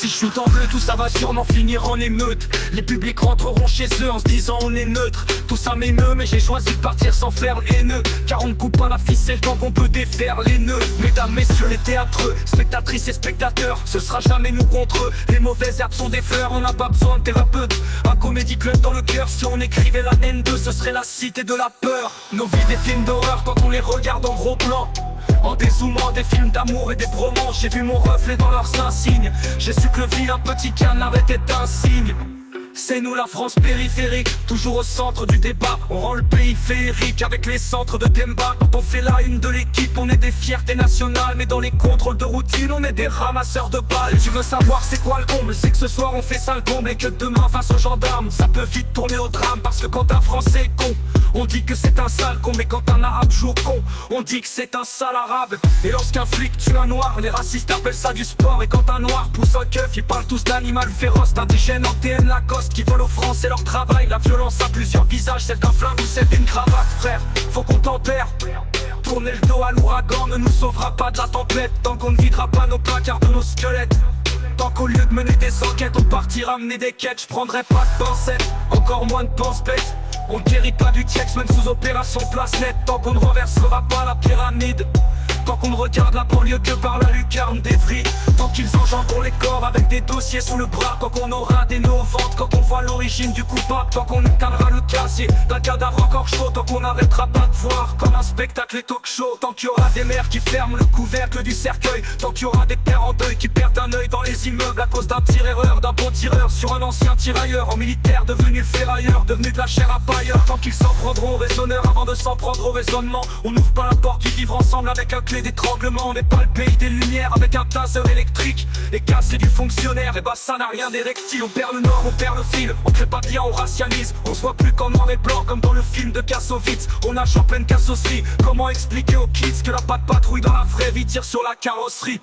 Si je shoot en bleu, tout ça va sûrement finir en émeute. Les publics rentreront chez eux en se disant on est neutre. Tout ça m'émeut, mais j'ai choisi de partir sans faire haineux. Car on ne coupe pas la ficelle tant qu'on peut défaire les nœuds. Mesdames, messieurs les théâtreux, spectatrices et spectateurs, ce sera jamais nous contre eux. Les mauvaises herbes sont des fleurs, on n'a pas besoin de thérapeute. Un comédie club dans le cœur, si on écrivait la N2, ce serait la cité de la peur. Nos vies des films d'horreur quand on les regarde en gros plan. En dézoomant des films d'amour et des bromances, j'ai vu mon reflet dans leurs insignes. J'ai su que le vilain petit canard était un signe. C'est nous la France périphérique, toujours au centre du débat. On rend le pays féerique avec les centres de Demba. Quand on fait la une de l'équipe, on est des fiertés nationales. Mais dans les contrôles de routine, on est des ramasseurs de balles. Tu veux savoir c'est quoi le comble? C'est que ce soir on fait ça le comble et que demain face aux gendarmes ça peut vite tourner au drame. Parce que quand un Français est con, on dit que c'est un sale con. Mais quand un arabe joue au con, on dit que c'est un sale arabe. Et lorsqu'un flic tue un noir, les racistes appellent ça du sport. Et quand un noir pousse un keuf, ils parlent tous d'animal féroce. D'indigènes en TN Lacoste qui volent aux Français leur travail. La violence a plusieurs visages, celle d'un flingue ou celle d'une cravate. Frère, faut qu'on tempère. Tourner le dos à l'ouragan ne nous sauvera pas de la tempête. Tant qu'on ne videra pas nos placards de nos squelettes. Tant qu'au lieu de mener des enquêtes, on partira mener des quêtes. Je prendrai pas de pincettes, encore moins de pense-bête. On ne guérit pas du tiex même sous opération place nette. Tant qu'on ne renversera pas la pyramide. Tant qu'on ne regarde la banlieue que par la lucarne des vrilles. Tant qu'ils enjamberont les corps avec des dossiers sous le bras. Tant qu'on aura des nœuds au ventre, quand on voit l'origine du coupable. Tant qu'on éteindra le casier d'un cadavre encore chaud. Tant qu'on n'arrêtera pas de voir comme un spectacle et talk show. Tant qu'il y aura des mères qui ferment le couvercle du cercueil. Tant qu'il y aura des pères en deuil qui perdent un œil dans les immeubles à cause d'un tir-erreur, d'un bon tireur sur un ancien tirailleur. En militaire devenu ferrailleur, devenu de la chair à pailleur. Tant qu'ils s'en prendront au raisonneur avant de s'en prendre au raisonnement. On n'ouvre pas la porte du vivre ensemble avec un clé d'étranglement. On n'est pas le pays des lumières avec un tasseur électrique. Et casser du fonctionnaire, et bah ça n'a rien d'érectile. On perd le nord, on perd le fil, on crée pas de lien, on racialise. On se voit plus qu'en noir et blanc comme dans le film de Kassovitz. On nage en pleine casse aussi. Comment expliquer aux kids que la patte patrouille dans la vraie vie tire sur la carrosserie?